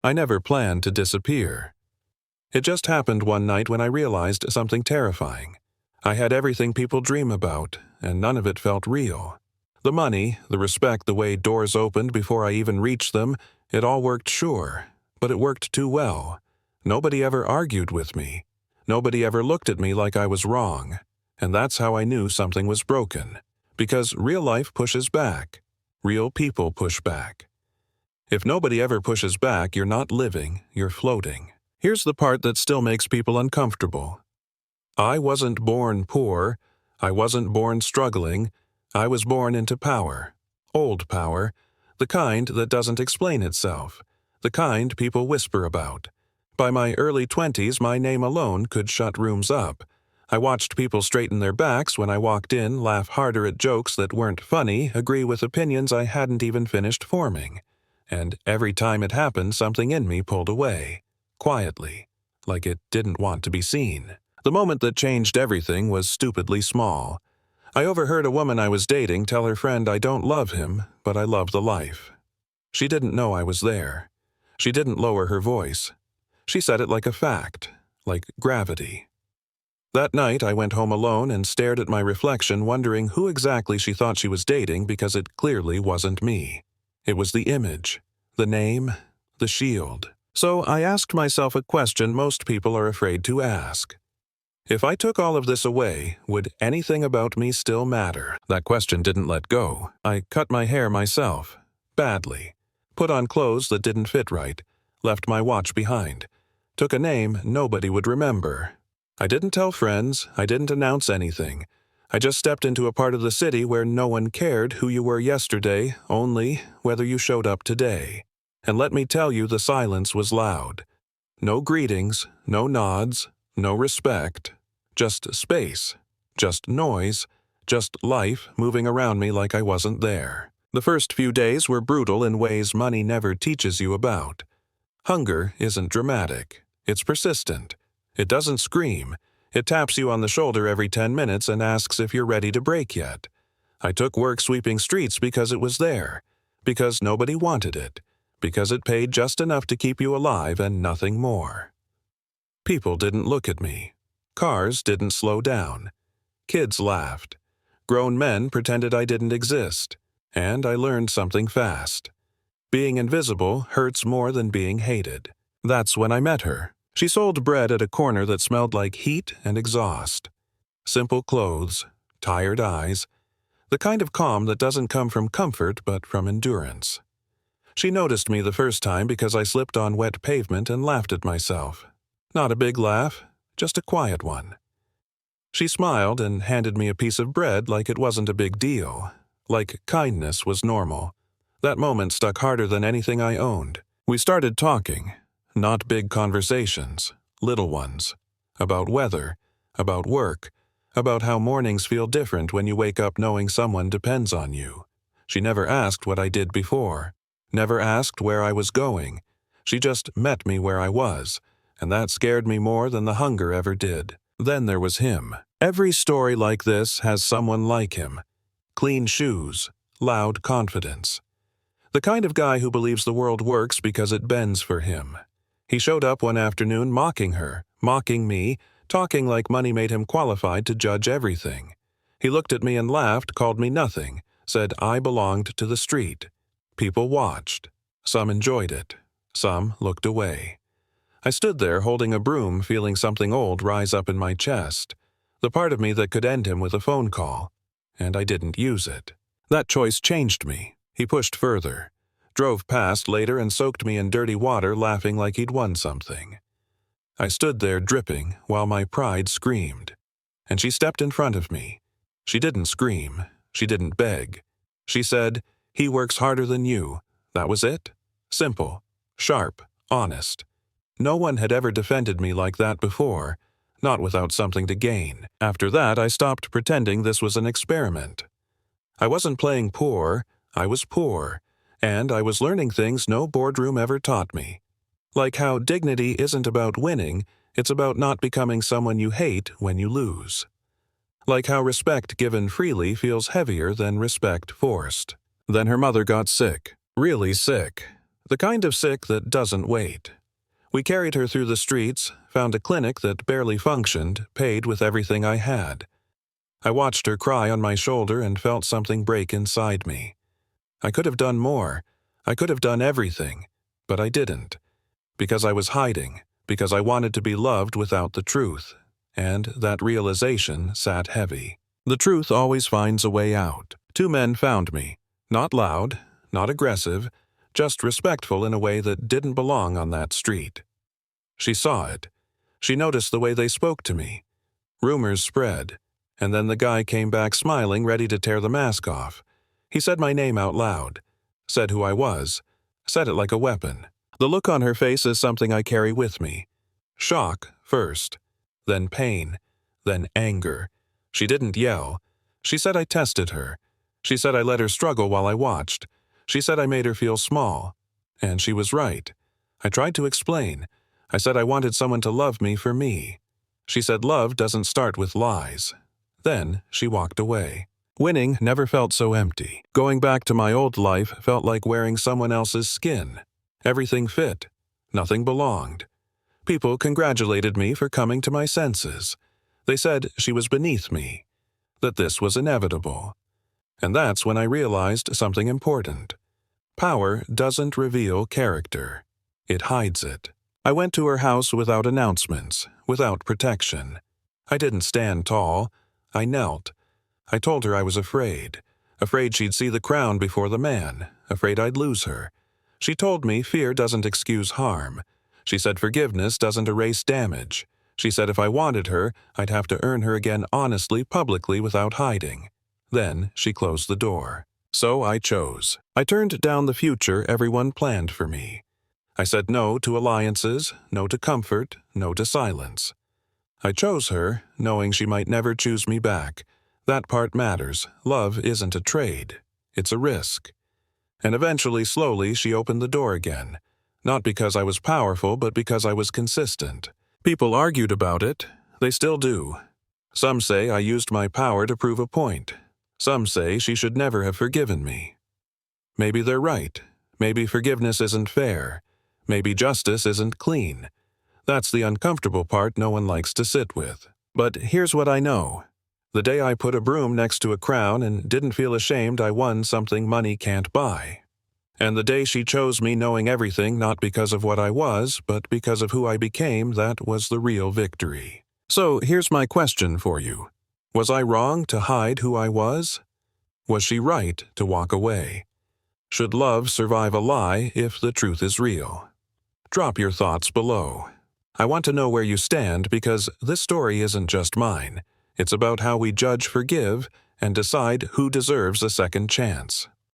I never planned to disappear. It just happened one night when I realized something terrifying. I had everything people dream about, and none of it felt real. The money, the respect, the way doors opened before I even reached them, it all worked sure, but it worked too well. Nobody ever argued with me. Nobody ever looked at me like I was wrong. And that's how I knew something was broken. Because real life pushes back. Real people push back. If nobody ever pushes back, you're not living, you're floating. Here's the part that still makes people uncomfortable. I wasn't born poor. I wasn't born struggling. I was born into power. Old power. The kind that doesn't explain itself. The kind people whisper about. By my early 20s, my name alone could shut rooms up. I watched people straighten their backs when I walked in, laugh harder at jokes that weren't funny, agree with opinions I hadn't even finished forming. And every time it happened, something in me pulled away. Quietly. Like it didn't want to be seen. The moment that changed everything was stupidly small. I overheard a woman I was dating tell her friend I don't love him, but I love the life. She didn't know I was there. She didn't lower her voice. She said it like a fact, like gravity. That night I went home alone and stared at my reflection, wondering who exactly she thought she was dating because it clearly wasn't me. It was the image, the name, the shield. So I asked myself a question most people are afraid to ask. If I took all of this away, would anything about me still matter? That question didn't let go. I cut my hair myself, badly, put on clothes that didn't fit right, left my watch behind, took a name nobody would remember. I didn't tell friends, I didn't announce anything. I just stepped into a part of the city where no one cared who you were yesterday, only whether you showed up today. And let me tell you, the silence was loud. No greetings, no nods, no respect. Just space, just noise, just life moving around me like I wasn't there. The first few days were brutal in ways money never teaches you about. Hunger isn't dramatic. It's persistent. It doesn't scream. It taps you on the shoulder every 10 minutes and asks if you're ready to break yet. I took work sweeping streets because it was there. Because nobody wanted it. Because it paid just enough to keep you alive and nothing more. People didn't look at me. Cars didn't slow down. Kids laughed. Grown men pretended I didn't exist. And I learned something fast. Being invisible hurts more than being hated. That's when I met her. She sold bread at a corner that smelled like heat and exhaust. Simple clothes, tired eyes, the kind of calm that doesn't come from comfort but from endurance. She noticed me the first time because I slipped on wet pavement and laughed at myself. Not a big laugh, just a quiet one. She smiled and handed me a piece of bread like it wasn't a big deal, like kindness was normal. That moment stuck harder than anything I owned. We started talking. Not big conversations, little ones. About weather, about work, about how mornings feel different when you wake up knowing someone depends on you. She never asked what I did before, never asked where I was going. She just met me where I was, and that scared me more than the hunger ever did. Then there was him. Every story like this has someone like him. Clean shoes, loud confidence. The kind of guy who believes the world works because it bends for him. He showed up one afternoon mocking her, mocking me, talking like money made him qualified to judge everything. He looked at me and laughed, called me nothing, said I belonged to the street. People watched. Some enjoyed it. Some looked away. I stood there holding a broom, feeling something old rise up in my chest, the part of me that could end him with a phone call, and I didn't use it. That choice changed me. He pushed further. Drove past later and soaked me in dirty water, laughing like he'd won something. I stood there dripping while my pride screamed. And she stepped in front of me. She didn't scream. She didn't beg. She said, "He works harder than you." That was it. Simple, sharp, honest. No one had ever defended me like that before, not without something to gain. After that, I stopped pretending this was an experiment. I wasn't playing poor. I was poor. And I was learning things no boardroom ever taught me. Like how dignity isn't about winning, it's about not becoming someone you hate when you lose. Like how respect given freely feels heavier than respect forced. Then her mother got sick, really sick. The kind of sick that doesn't wait. We carried her through the streets, found a clinic that barely functioned, paid with everything I had. I watched her cry on my shoulder and felt something break inside me. I could have done more. I could have done everything, but I didn't. Because I was hiding, because I wanted to be loved without the truth, and that realization sat heavy. The truth always finds a way out. 2 men found me, not loud, not aggressive, just respectful in a way that didn't belong on that street. She saw it. She noticed the way they spoke to me. Rumors spread, and then the guy came back smiling, ready to tear the mask off. He said my name out loud, said who I was, said it like a weapon. The look on her face is something I carry with me. Shock first, then pain, then anger. She didn't yell. She said I tested her. She said I let her struggle while I watched. She said I made her feel small. And she was right. I tried to explain. I said I wanted someone to love me for me. She said love doesn't start with lies. Then she walked away. Winning never felt so empty. Going back to my old life felt like wearing someone else's skin. Everything fit. Nothing belonged. People congratulated me for coming to my senses. They said she was beneath me, that this was inevitable. And that's when I realized something important. Power doesn't reveal character. It hides it. I went to her house without announcements, without protection. I didn't stand tall. I knelt. I told her I was afraid. Afraid she'd see the crown before the man. Afraid I'd lose her. She told me fear doesn't excuse harm. She said forgiveness doesn't erase damage. She said if I wanted her, I'd have to earn her again honestly, publicly, without hiding. Then she closed the door. So I chose. I turned down the future everyone planned for me. I said no to alliances, no to comfort, no to silence. I chose her, knowing she might never choose me back. That part matters. Love isn't a trade. It's a risk. And eventually, slowly, she opened the door again. Not because I was powerful, but because I was consistent. People argued about it. They still do. Some say I used my power to prove a point. Some say she should never have forgiven me. Maybe they're right. Maybe forgiveness isn't fair. Maybe justice isn't clean. That's the uncomfortable part no one likes to sit with. But here's what I know. The day I put a broom next to a crown and didn't feel ashamed, I won something money can't buy. And the day she chose me knowing everything not because of what I was, but because of who I became, that was the real victory. So here's my question for you. Was I wrong to hide who I was? Was she right to walk away? Should love survive a lie if the truth is real? Drop your thoughts below. I want to know where you stand because this story isn't just mine. It's about how we judge, forgive, and decide who deserves a second chance.